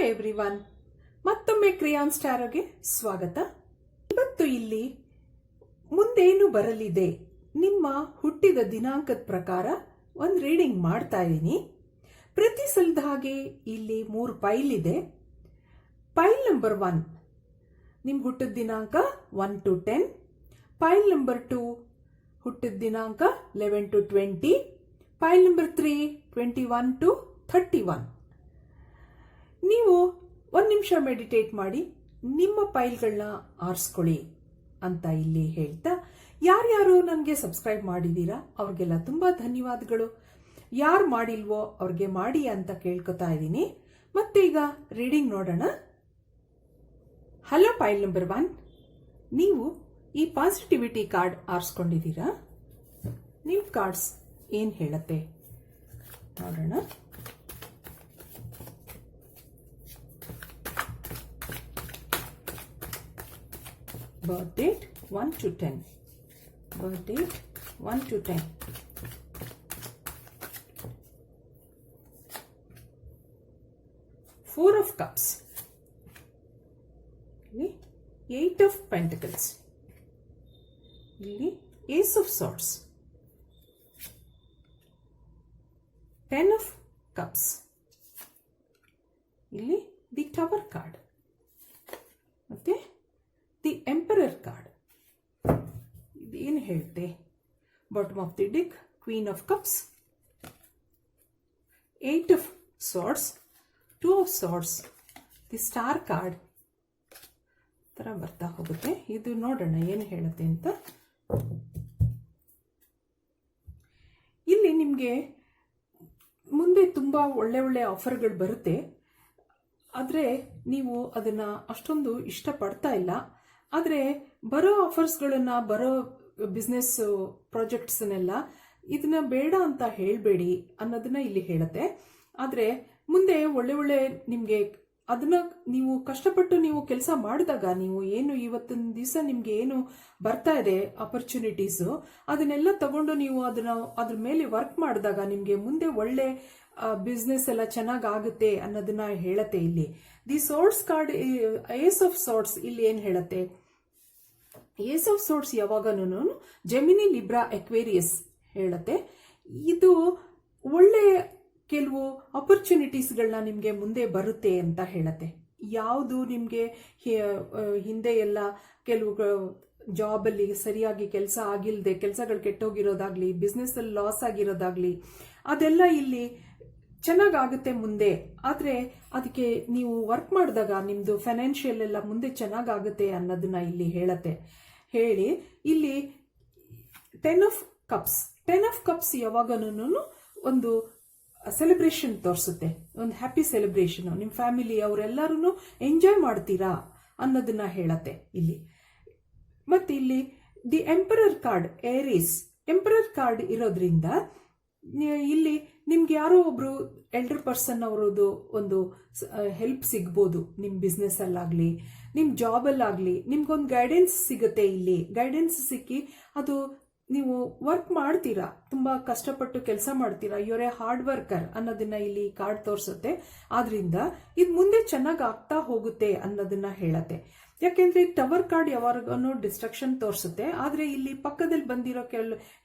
Hi everyone, ಮತ್ತೊಮ್ಮೆ ಕ್ರಿಯಾನ್ ಸ್ಟಾರ್ಗೆ ಸ್ವಾಗತ. ಇವತ್ತು ಇಲ್ಲಿ ಮುಂದೇನು ಬರಲಿದೆ ನಿಮ್ಮ ಹುಟ್ಟಿದ ದಿನಾಂಕದ ಪ್ರಕಾರ ಒಂದು ರೀಡಿಂಗ್ ಮಾಡ್ತಾ ಇದ್ದೀನಿ. ಪ್ರತಿ ಸಲದ ಹಾಗೆ ಇಲ್ಲಿ 3 ಪೈಲ್ ಇದೆ. ಪೈಲ್ ನಂಬರ್ 1 ನಿಮ್ಮ ಹುಟ್ಟಿದ ದಿನಾಂಕ 1 to 10. ಪೈಲ್ ನಂಬರ್ 2 ಹುಟ್ಟಿದ ದಿನಾಂಕ 11 to 20. ಪೈಲ್ number 3 21 to 31. ನೀವು 1 ನಿಮಿಷ ಮೆಡಿಟೇಟ್ ಮಾಡಿ ನಿಮ್ಮ ಪೈಲ್ಗಳನ್ನ ಆರಿಸ್ಕೊಳ್ಳಿ ಅಂತ ಇಲ್ಲಿ ಹೇಳ್ತಾ, ಯಾರ್ಯಾರು ನನಗೆ ಸಬ್ಸ್ಕ್ರೈಬ್ ಮಾಡಿದ್ದೀರಾ ಅವ್ರಿಗೆಲ್ಲ ತುಂಬಾ ಧನ್ಯವಾದಗಳು. ಯಾರು ಮಾಡಿಲ್ವೋ ಅವ್ರಿಗೆ ಮಾಡಿ ಅಂತ ಕೇಳ್ಕೊತಾ ಇದ್ದೀನಿ. ಮತ್ತೆ ಈಗ ರೀಡಿಂಗ್ ನೋಡೋಣ. ಹಲೋ ಪೈಲ್ ನಂಬರ್ 1, ನೀವು ಈ ಪಾಸಿಟಿವಿಟಿ ಕಾರ್ಡ್ ಆರಿಸ್ಕೊಂಡಿದ್ದೀರಾ. ನಿಮ್ಮ ಕಾರ್ಡ್ಸ್ ಏನ್ ಹೇಳತ್ತೆ ನೋಡೋಣ. Birth date 1 to 10. Birth date 1 to 10. Four of Cups. 8 of Pentacles. Ace of Swords. 10 of Cups. The Tower card. ಮತ್ತೆ ದಿ ಎಂಪರರ್ ಕಾರ್ಡ್. ಇದೇನು ಹೇಳುತ್ತೆ? Bottom of the deck, queen of cups, 8 of swords, 2 of swords, the star card ತರ ಬರ್ತಾ ಹೋಗುತ್ತೆ. ಇದು ನೋಡೋಣ ಏನು ಹೇಳುತ್ತೆ ಅಂತ. ಇಲ್ಲಿ ನಿಮಗೆ ಮುಂದೆ ತುಂಬಾ ಒಳ್ಳೆ ಒಳ್ಳೆ ಆಫರ್ಗಳು ಬರುತ್ತೆ, ಆದರೆ ನೀವು ಅದನ್ನ ಅಷ್ಟೊಂದು ಇಷ್ಟಪಡ್ತಾ ಇಲ್ಲ. ಆದರೆ ಬರೋ ಆಫರ್ಸ್ಗಳನ್ನ, ಬರೋ ಬಿಸ್ನೆಸ್ ಪ್ರಾಜೆಕ್ಟ್ಸ್ನೆಲ್ಲ ಇದನ್ನ ಬೇಡ ಅಂತ ಹೇಳಬೇಡಿ ಅನ್ನೋದನ್ನ ಇಲ್ಲಿ ಹೇಳುತ್ತೆ. ಆದರೆ ಮುಂದೆ ಒಳ್ಳೆ ಒಳ್ಳೆ ನಿಮಗೆ ಅದನ್ನ ನೀವು ಕಷ್ಟಪಟ್ಟು ನೀವು ಕೆಲಸ ಮಾಡಿದಾಗ, ನೀವು ಏನು ಇವತ್ತಿನ ದಿವಸ ನಿಮ್ಗೆ ಏನು ಬರ್ತಾ ಇದೆ ಆಪರ್ಚುನಿಟೀಸು, ಅದನ್ನೆಲ್ಲ ತಗೊಂಡು ನೀವು ಅದ್ರ ಮೇಲೆ ವರ್ಕ್ ಮಾಡಿದಾಗ ನಿಮ್ಗೆ ಮುಂದೆ ಒಳ್ಳೆ ಬಿಸ್ನೆಸ್ ಎಲ್ಲ ಚೆನ್ನಾಗ್ ಆಗುತ್ತೆ ಅನ್ನೋದನ್ನ ಹೇಳತ್ತೆ ಇಲ್ಲಿ. The swords card, ace of swords ಇಲ್ಲಿ ಏನ್ ಹೇಳತ್ತೆ? ಏಸ್ ಆಫ್ ಸೋರ್ಡ್ಸ್ ಯಾವಾಗನೂ ಜೆಮಿನಿ, ಲಿಬ್ರಾ, ಎಕ್ವೇರಿಯಸ್ ಹೇಳತ್ತೆ. ಇದು ಒಳ್ಳೆ ಕೆಲವು ಆಪರ್ಚುನಿಟೀಸ್ಗಳನ್ನ ನಿಮ್ಗೆ ಮುಂದೆ ಬರುತ್ತೆ ಅಂತ ಹೇಳತ್ತೆ. ಯಾವುದು ನಿಮ್ಗೆ ಹಿಂದೆ ಎಲ್ಲ ಕೆಲವು ಜಾಬಲ್ಲಿ ಸರಿಯಾಗಿ ಕೆಲಸ ಆಗಿಲ್ಲದೆ, ಕೆಲಸಗಳು ಕೆಟ್ಟೋಗಿರೋದಾಗ್ಲಿ, ಬಿಸ್ನೆಸ್ ಅಲ್ಲಿ ಲಾಸ್ ಆಗಿರೋದಾಗ್ಲಿ, ಅದೆಲ್ಲ ಇಲ್ಲಿ ಚೆನ್ನಾಗಾಗುತ್ತೆ ಮುಂದೆ. ಆದ್ರೆ ಅದಕ್ಕೆ ನೀವು ವರ್ಕ್ ಮಾಡಿದಾಗ ನಿಮ್ದು ಫೈನಾನ್ಷಿಯಲ್ ಎಲ್ಲ ಮುಂದೆ ಚೆನ್ನಾಗಾಗುತ್ತೆ ಅನ್ನೋದನ್ನ ಇಲ್ಲಿ ಹೇಳತ್ತೆ. ಹೇಳಿ ಇಲ್ಲಿ 10 ಆಫ್ ಕಪ್ಸ್. 10 ಆಫ್ ಕಪ್ಸ್ ಯಾವಾಗನೂ ಒಂದು ಸೆಲೆಬ್ರೇಷನ್ ತೋರಿಸುತ್ತೆ, ಒಂದು ಹ್ಯಾಪಿ ಸೆಲೆಬ್ರೇಷನ್. ನಿಮ್ಮ ಫ್ಯಾಮಿಲಿ ಅವರೆಲ್ಲರೂ ಎಂಜಾಯ್ ಮಾಡ್ತೀರಾ ಅನ್ನೋದನ್ನ ಹೇಳತ್ತೆ ಇಲ್ಲಿ. ಮತ್ತೆ ಇಲ್ಲಿ the emperor card, Aries. Emperor card ಇರೋದ್ರಿಂದ ಇಲ್ಲಿ ನಿಮ್ಗೆ ಯಾರೋ ಒಬ್ರು ಎಲ್ಡರ್ ಪರ್ಸನ್ ಅವರದು ಒಂದು ಹೆಲ್ಪ್ ಸಿಗ್ಬೋದು. ನಿಮ್ ಬಿಸ್ನೆಸ್ ಅಲ್ಲಾಗ್ಲಿ, ನಿಮ್ ಜಾಬ್ ಅಲ್ಲಾಗ್ಲಿ ನಿಮ್ಗೊಂದು ಗೈಡೆನ್ಸ್ ಸಿಗುತ್ತೆ. ಇಲ್ಲಿ ಗೈಡೆನ್ಸ್ ಸಿಕ್ಕಿ ಅದು ನೀವು ವರ್ಕ್ ಮಾಡ್ತೀರಾ, ತುಂಬಾ ಕಷ್ಟಪಟ್ಟು ಕೆಲಸ ಮಾಡ್ತೀರಾ, ಯುವರ್ ಎ ಹಾರ್ಡ್ ವರ್ಕರ್ ಅನ್ನೋದನ್ನ ಇಲ್ಲಿ ಕಾರ್ಡ್ ತೋರಿಸುತ್ತೆ. ಆದ್ರಿಂದ ಇದು ಮುಂದೆ ಚೆನ್ನಾಗಿ ಆಗ್ತಾ ಹೋಗುತ್ತೆ ಅನ್ನೋದನ್ನ ಹೇಳತ್ತೆ. ಯಾಕೆಂದ್ರೆ ಟವರ್ ಕಾರ್ಡ್ ಯಾವಾಗನೂ ಡಿಸ್ಟ್ರಕ್ಷನ್ ತೋರಿಸುತ್ತೆ. ಆದ್ರೆ ಇಲ್ಲಿ ಪಕ್ಕದಲ್ಲಿ ಬಂದಿರೋ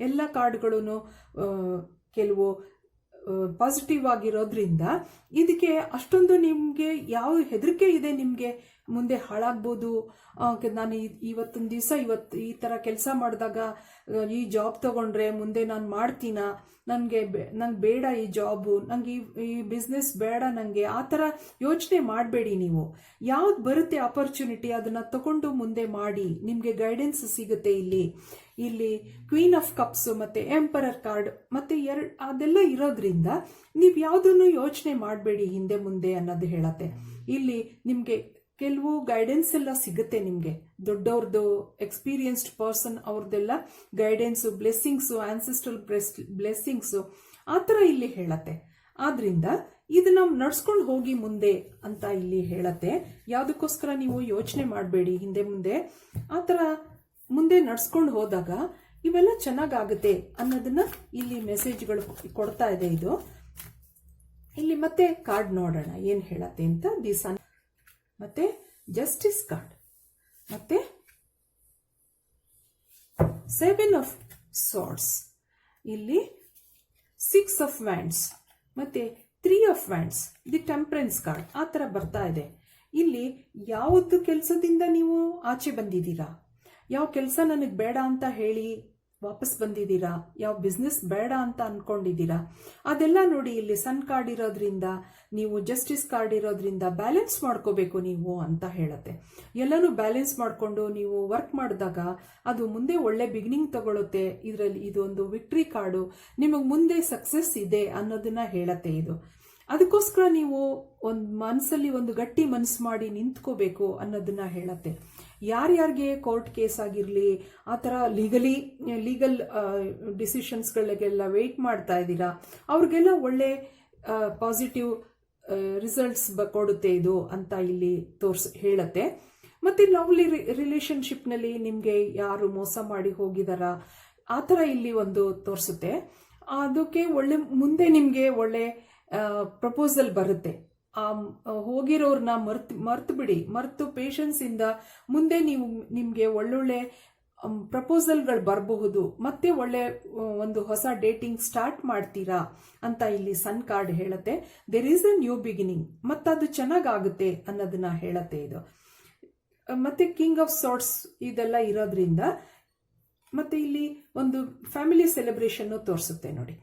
ಎಲ್ಲ ಕಾರ್ಡ್ಗಳು ಕೆಲವು ಪಾಸಿಟಿವ್ ಆಗಿರೋದ್ರಿಂದ ಇದಕ್ಕೆ ಅಷ್ಟೊಂದು ನಿಮ್ಗೆ ಯಾವ ಹೆದರಿಕೆ ಇದೆ ನಿಮ್ಗೆ ಮುಂದೆ ಹಾಳಾಗ್ಬೋದು. ನಾನು ಇವತ್ತಿನ ದಿವಸ ಈ ತರ ಕೆಲಸ ಮಾಡಿದಾಗ ಈ ಜಾಬ್ ತಗೊಂಡ್ರೆ ಮುಂದೆ ನಾನು ಮಾಡ್ತೀನ, ನಂಗೆ ಬೇಡ ಈ ಜಾಬು, ನಂಗೆ ಈ ಬಿಸ್ನೆಸ್ ಬೇಡ, ನಂಗೆ ಆ ತರ ಯೋಚನೆ ಮಾಡಬೇಡಿ. ನೀವು ಯಾವ್ದು ಬರುತ್ತೆ ಆಪರ್ಚುನಿಟಿ ಅದನ್ನ ತಗೊಂಡು ಮುಂದೆ ಮಾಡಿ, ನಿಮ್ಗೆ ಗೈಡೆನ್ಸ್ ಸಿಗುತ್ತೆ. ಇಲ್ಲಿ ಕ್ವೀನ್ ಆಫ್ ಕಪ್ಸ್ ಮತ್ತೆ ಎಂಪರರ್ ಕಾರ್ಡ್ ಮತ್ತೆ ಅದೆಲ್ಲ ಇರೋದ್ರಿಂದ ನೀವ್ ಯಾವ್ದನ್ನು ಯೋಚನೆ ಮಾಡಬೇಡಿ ಹಿಂದೆ ಮುಂದೆ ಅನ್ನೋದು ಹೇಳತ್ತೆ. ಇಲ್ಲಿ ನಿಮ್ಗೆ ಕೆಲವು ಗೈಡೆನ್ಸ್ ಎಲ್ಲ ಸಿಗುತ್ತೆ. ನಿಮ್ಗೆ ದೊಡ್ಡವ್ರದ್ದು, ಎಕ್ಸ್ಪೀರಿಯನ್ಸ್ಡ್ ಪರ್ಸನ್ ಅವ್ರದ್ದೆಲ್ಲ ಗೈಡೆನ್ಸ್, ಬ್ಲೆಸ್ಸಿಂಗ್ಸ್, ಆನ್ಸೆಸ್ಟ್ರಲ್ ಬ್ಲೆಸ್ಸಿಂಗ್ಸ್ ಆ ತರ ಇಲ್ಲಿ ಹೇಳತ್ತೆ. ಆದ್ರಿಂದ ಇದನ್ನ ನಡ್ಸ್ಕೊಂಡು ಹೋಗಿ ಮುಂದೆ ಅಂತ ಇಲ್ಲಿ ಹೇಳತ್ತೆ. ಯಾವ್ದಕ್ಕೋಸ್ಕರ ನೀವು ಯೋಚನೆ ಮಾಡಬೇಡಿ ಹಿಂದೆ ಮುಂದೆ. ಆ ತರ ಮುಂದೆ ನಡ್ಸ್ಕೊಂಡು ಹೋದಾಗ ಇವೆಲ್ಲ ಚೆನ್ನಾಗಾಗುತ್ತೆ ಅನ್ನೋದನ್ನ ಇಲ್ಲಿ ಮೆಸೇಜ್ಗಳು ಕೊಡ್ತಾ ಇದೆ ಇದು. ಇಲ್ಲಿ ಮತ್ತೆ ಕಾರ್ಡ್ ನೋಡೋಣ ಏನು ಹೇಳತ್ತೆ ಅಂತ. ದಿ ಸನ್ ಮತ್ತೆ ಜಸ್ಟಿಸ್ ಕಾರ್ಡ್ ಮತ್ತೆ 7 ಆಫ್ ಸಾರ್ಡ್ಸ್, ಇಲ್ಲಿ 6 ಆಫ್ ವ್ಯಾಂಡ್ಸ್ ಮತ್ತೆ 3 of wands, the temperance card ಆ ಥರ ಬರ್ತಾ ಇದೆ. ಇಲ್ಲಿ ಯಾವುದು ಕೆಲಸದಿಂದ ನೀವು ಆಚೆ ಬಂದಿದ್ದೀರಾ, ಯಾವ ಕೆಲಸ ನನಗೆ ಬೇಡ ಅಂತ ಹೇಳಿ ವಾಪಸ್ ಬಂದಿದ್ದೀರಾ, ಯಾವ ಬಿಸ್ನೆಸ್ ಬೇಡ ಅಂತ ಅನ್ಕೊಂಡಿದ್ದೀರಾ, ಅದೆಲ್ಲ ನೋಡಿ ಇಲ್ಲಿ ಸನ್ ಕಾರ್ಡ್ ಇರೋದ್ರಿಂದ, ನೀವು ಜಸ್ಟಿಸ್ ಕಾರ್ಡ್ ಇರೋದ್ರಿಂದ ಬ್ಯಾಲೆನ್ಸ್ ಮಾಡ್ಕೋಬೇಕು ನೀವು ಅಂತ ಹೇಳುತ್ತೆ. ಎಲ್ಲನೂ ಬ್ಯಾಲೆನ್ಸ್ ಮಾಡಿಕೊಂಡು ನೀವು ವರ್ಕ್ ಮಾಡಿದಾಗ ಅದು ಮುಂದೆ ಒಳ್ಳೆ ಬಿಗಿನಿಂಗ್ ತಗೊಳುತ್ತೆ. ಇದರಲ್ಲಿ ಇದೊಂದು ವಿಕ್ಟ್ರಿ ಕಾರ್ಡು, ನಿಮಗೆ ಮುಂದೆ ಸಕ್ಸಸ್ ಇದೆ ಅನ್ನೋದನ್ನ ಹೇಳತ್ತೆ ಇದು. ಅದಕ್ಕೋಸ್ಕರ ನೀವು ಒಂದು ಮನಸ್ಸಲ್ಲಿ ಒಂದು ಗಟ್ಟಿ ಮನಸ್ಸು ಮಾಡಿ ನಿಂತ್ಕೋಬೇಕು ಅನ್ನೋದನ್ನ ಹೇಳತ್ತೆ. ಯಾರ್ಯಾರಿಗೆ ಕೋರ್ಟ್ ಕೇಸ್ ಆಗಿರಲಿ, ಆ ಥರ ಲೀಗಲ್ ಡಿಸಿಷನ್ಸ್ಗಳಿಗೆಲ್ಲ ವೆಯ್ಟ್ ಮಾಡ್ತಾ ಇದ್ದೀರಾ, ಅವ್ರಿಗೆಲ್ಲ ಒಳ್ಳೆ ಪಾಸಿಟಿವ್ ರಿಸಲ್ಟ್ಸ್ ಕೊಡುತ್ತೆ ಇದು ಅಂತ ಇಲ್ಲಿ ಹೇಳತ್ತೆ. ಮತ್ತೆ ಲವ್ಲಿ ರಿಲೇಶನ್ಶಿಪ್ನಲ್ಲಿ ನಿಮಗೆ ಯಾರು ಮೋಸ ಮಾಡಿ ಹೋಗಿದಾರ ಆ ಥರ ಇಲ್ಲಿ ಒಂದು ತೋರಿಸುತ್ತೆ. ಅದಕ್ಕೆ ಒಳ್ಳೆ ಮುಂದೆ ನಿಮಗೆ ಒಳ್ಳೆ ಪ್ರಪೋಸಲ್ ಬರುತ್ತೆ. ಹೋಗಿರೋರ್ನ ಮರ್ತು ಬಿಡಿ, ಮರ್ತು ಪೇಷನ್ಸ್ ಇಂದ ಮುಂದೆ ನಿಮ್ಗೆ ಒಳ್ಳೊಳ್ಳೆ ಪ್ರಪೋಸಲ್ಗಳು ಬರಬಹುದು, ಮತ್ತೆ ಒಳ್ಳೆ ಒಂದು ಹೊಸ ಡೇಟಿಂಗ್ ಸ್ಟಾರ್ಟ್ ಮಾಡ್ತೀರಾ ಅಂತ ಇಲ್ಲಿ ಸನ್ ಕಾರ್ಡ್ ಹೇಳುತ್ತೆ. There is a new beginning, ಮತ್ತದು ಚೆನ್ನಾಗಾಗುತ್ತೆ ಅನ್ನೋದನ್ನ ಹೇಳತ್ತೆ ಇದು. ಮತ್ತೆ ಕಿಂಗ್ ಆಫ್ ಸಾರ್ಟ್ಸ್ ಇದೆಲ್ಲ ಇರೋದ್ರಿಂದ ಮತ್ತೆ ಇಲ್ಲಿ ಒಂದು ಫ್ಯಾಮಿಲಿ ಸೆಲೆಬ್ರೇಷನ್ ತೋರಿಸುತ್ತೆ ನೋಡಿ.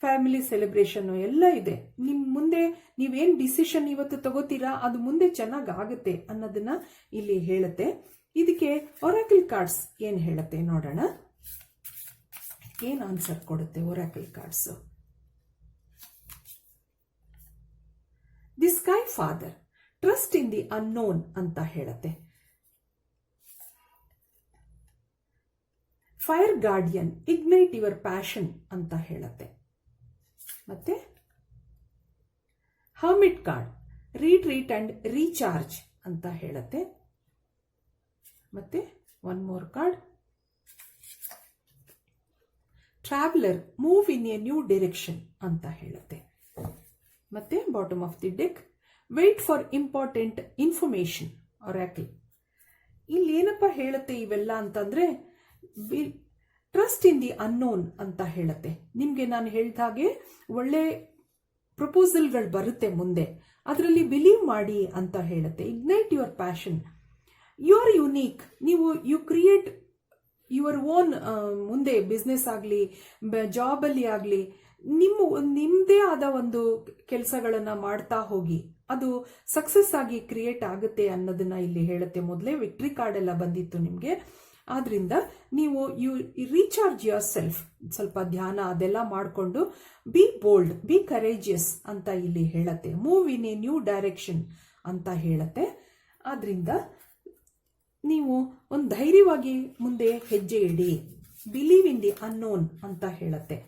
ಫ್ಯಾಮಿಲಿ ಸೆಲೆಬ್ರೇಷನ್ ಎಲ್ಲ ಇದೆ. ನಿಮ್ ಮುಂದೆ ನೀವೇನ್ ಡಿಸಿಷನ್ ಇವತ್ತು ತಗೋತೀರಾ ಅದು ಮುಂದೆ ಚೆನ್ನಾಗಿ ಆಗುತ್ತೆ ಅನ್ನೋದನ್ನ ಇಲ್ಲಿ ಹೇಳುತ್ತೆ. ಇದಕ್ಕೆ ಒರಾಕಲ್ ಕಾರ್ಡ್ಸ್ ಏನ್ ಹೇಳುತ್ತೆ ನೋಡೋಣ, ಏನ್ ಆನ್ಸರ್ ಕೊಡುತ್ತೆ oracle cards. The sky father, trust in the unknown ಅಂತ ಹೇಳುತ್ತೆ. Fire guardian, ignite your passion ಅಂತ ಹೇಳುತ್ತೆ. ಮತ್ತೆ hermit card, retreat and recharge ಅಂತ ಹೇಳುತ್ತೆ. ಮತ್ತೆ one more card, traveller, move in a new direction ಅಂತ ಹೇಳುತ್ತೆ. ಮತ್ತೆ bottom of the deck, wait for important information, oracle. ಇಲ್ಲಿ ಏನಪ್ಪ ಹೇಳುತ್ತೆ ಇವೆಲ್ಲ ಅಂತಂದ್ರೆ, ಟ್ರಸ್ಟ್ ಇನ್ ದಿ ಅನ್ನೋನ್ ಅಂತ ಹೇಳುತ್ತೆ. ನಿಮ್ಗೆ ನಾನು ಹೇಳಿದ ಹಾಗೆ ಒಳ್ಳೆ ಪ್ರಪೋಸಲ್ಗಳು ಬರುತ್ತೆ ಮುಂದೆ, ಅದರಲ್ಲಿ ಬಿಲೀವ್ ಮಾಡಿ ಅಂತ ಹೇಳುತ್ತೆ. Ignite your passion, you are unique, ನೀವು ಯು ಕ್ರಿಯೇಟ್ ಯುವರ್ ಓನ್, ಮುಂದೆ ಬಿಸ್ನೆಸ್ ಆಗಲಿ ಜಾಬಲ್ಲಿ ಆಗಲಿ ನಿಮ್ಮದೇ ಆದ ಒಂದು ಕೆಲಸಗಳನ್ನ ಮಾಡ್ತಾ ಹೋಗಿ, ಅದು ಸಕ್ಸಸ್ ಆಗಿ ಕ್ರಿಯೇಟ್ ಆಗುತ್ತೆ ಅನ್ನೋದನ್ನ ಇಲ್ಲಿ ಹೇಳುತ್ತೆ. ಮೊದಲೇ ವಿಕ್ಟ್ರಿ ಕಾರ್ಡ್ ಎಲ್ಲ ಬಂದಿತ್ತು ನಿಮಗೆ. ಆದ್ರಿಂದ ನೀವು ರೀಚಾರ್ಜ್ ಯುವರ್ ಸೆಲ್ಫ್, ಸ್ವಲ್ಪ ಧ್ಯಾನ ಅದೆಲ್ಲ ಮಾಡಿಕೊಂಡು ಬಿ ಬೋಲ್ಡ್, ಬಿ ಕರೇಜಿಯಸ್ ಅಂತ ಇಲ್ಲಿ ಹೇಳತ್ತೆ. Move in a new direction ಅಂತ ಹೇಳತ್ತೆ. ಆದ್ರಿಂದ ನೀವು ಒಂದು ಧೈರ್ಯವಾಗಿ ಮುಂದೆ ಹೆಜ್ಜೆ ಇಡಿ, ಬಿಲೀವ್ ಇನ್ ದಿ ಅನ್ನೋನ್ ಅಂತ ಹೇಳತ್ತೆ.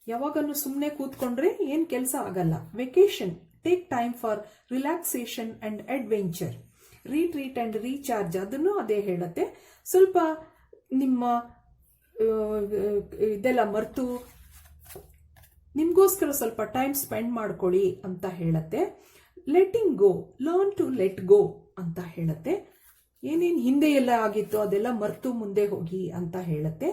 ಯಾವಾಗನ್ನು ಸುಮ್ಮನೆ ಕೂತ್ಕೊಂಡ್ರೆ ಏನ್ ಕೆಲಸ ಆಗಲ್ಲ. Vacation, take time for relaxation and adventure. Retreat and recharge ಅದನ್ನು ಅದೇ ಹೇಳುತ್ತೆ. ಸ್ವಲ್ಪ ನಿಮ್ಮ ಇದೆಲ್ಲ ಮರೆತು ನಿಮ್ಗೋಸ್ಕರ ಸ್ವಲ್ಪ ಟೈಮ್ ಸ್ಪೆಂಡ್ ಮಾಡ್ಕೊಳ್ಳಿ ಅಂತ ಹೇಳುತ್ತೆ. Letting go, learn to let go ಅಂತ ಹೇಳುತ್ತೆ. ಏನೇನು ಹಿಂದೆ ಎಲ್ಲ ಆಗಿತ್ತು ಅದೆಲ್ಲ ಮರೆತು ಮುಂದೆ ಹೋಗಿ ಅಂತ ಹೇಳುತ್ತೆ.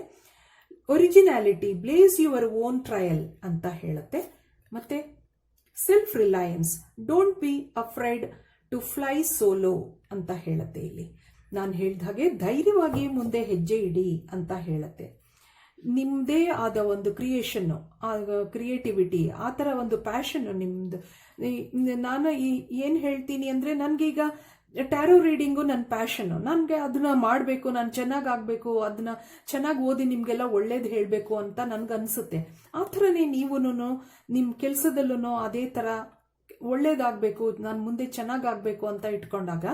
Originality, blaze your own trail ಅಂತ ಹೇಳುತ್ತೆ. ಮತ್ತೆ self reliance, don't be afraid to fly solo ಅಂತ ಹೇಳುತ್ತೆ. ಇಲ್ಲಿ ನಾನು ಹೇಳಿದ ಹಾಗೆ ಧೈರ್ಯವಾಗಿ ಮುಂದೆ ಹೆಜ್ಜೆ ಇಡಿ ಅಂತ ಹೇಳುತ್ತೆ. ನಿಮ್ಮದೇ ಆದ ಒಂದು ಕ್ರಿಯೇಷನ್, ಕ್ರಿಯೇಟಿವಿಟಿ, ಆ ಥರ ಒಂದು ಪ್ಯಾಷನ್ ನಿಮ್ದು. ನಾನು ಏನು ಹೇಳ್ತೀನಿ ಅಂದರೆ, ನನಗೀಗ ಟ್ಯಾರೋ ರೀಡಿಂಗು ನನ್ನ ಪ್ಯಾಷನ್, ನನಗೆ ಅದನ್ನ ಮಾಡಬೇಕು, ನಾನು ಚೆನ್ನಾಗಿ ಆಗಬೇಕು, ಅದನ್ನ ಚೆನ್ನಾಗಿ ಓದಿ ನಿಮಗೆಲ್ಲ ಒಳ್ಳೇದು ಹೇಳಬೇಕು ಅಂತ ನನಗನ್ಸುತ್ತೆ. ಆ ಥರನೇ ನೀವೂ ನಿಮ್ಮ ಕೆಲಸದಲ್ಲೂ ಅದೇ ಥರ ಒಳ್ಳೇದಾಗಬೇಕು, ನಾನು ಮುಂದೆ ಚೆನ್ನಾಗಾಗಬೇಕು ಅಂತ ಇಟ್ಕೊಂಡಾಗ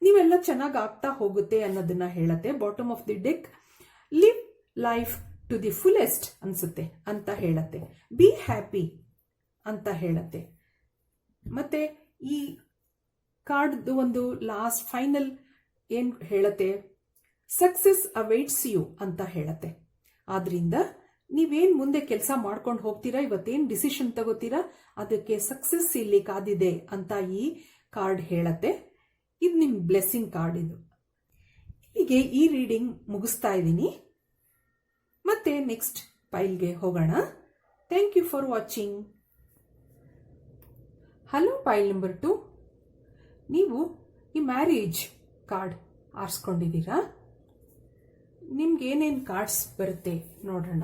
ನೀವೆಲ್ಲ ಚೆನ್ನಾಗಿ ಆಗ್ತಾ ಹೋಗುತ್ತೆ ಅನ್ನೋದನ್ನ ಹೇಳುತ್ತೆ. Bottom of the deck, live life to the fullest ಅನ್ಸುತ್ತೆ ಅಂತ ಹೇಳುತ್ತೆ. ಬಿ ಹ್ಯಾಪಿ ಅಂತ ಹೇಳುತ್ತೆ. ಮತ್ತೆ ಈ ಕಾರ್ಡ್ ಒಂದು ಲಾಸ್ಟ್ ಫೈನಲ್ ಏನ್ ಹೇಳುತ್ತೆ, ಸಕ್ಸಸ್ ಅವೈಟ್ಸ್ ಯು ಅಂತ ಹೇಳುತ್ತೆ. ಆದ್ರಿಂದ ನೀವೇನ್ ಮುಂದೆ ಕೆಲಸ ಮಾಡ್ಕೊಂಡು ಹೋಗ್ತೀರಾ, ಇವತ್ತೇನ್ ಡಿಸಿಷನ್ ತಗೋತೀರಾ ಅದಕ್ಕೆ ಸಕ್ಸಸ್ ಇಲ್ಲಿ ಕಾದಿದೆ ಅಂತ ಈ ಕಾರ್ಡ್ ಹೇಳತ್ತೆ. ಇದು ನಿಮ್ ಬ್ಲೆಸ್ಸಿಂಗ್ ಕಾರ್ಡ್. ಇದು ಹೀಗೆ ಈ ರೀಡಿಂಗ್ ಮುಗಿಸ್ತಾ ಇದ್ದೀನಿ. ಮತ್ತೆ ನೆಕ್ಸ್ಟ್ ಫೈಲ್ಗೆ ಹೋಗೋಣ. Thank you for watching. Hello, file number 2. ನೀವು ಈ ಮ್ಯಾರೇಜ್ ಕಾರ್ಡ್ ಆರಿಸ್ಕೊಂಡಿದ್ದೀರಾ. ನಿಮ್ಗೆ ಏನೇನು ಕಾರ್ಡ್ಸ್ ಬರುತ್ತೆ ನೋಡೋಣ.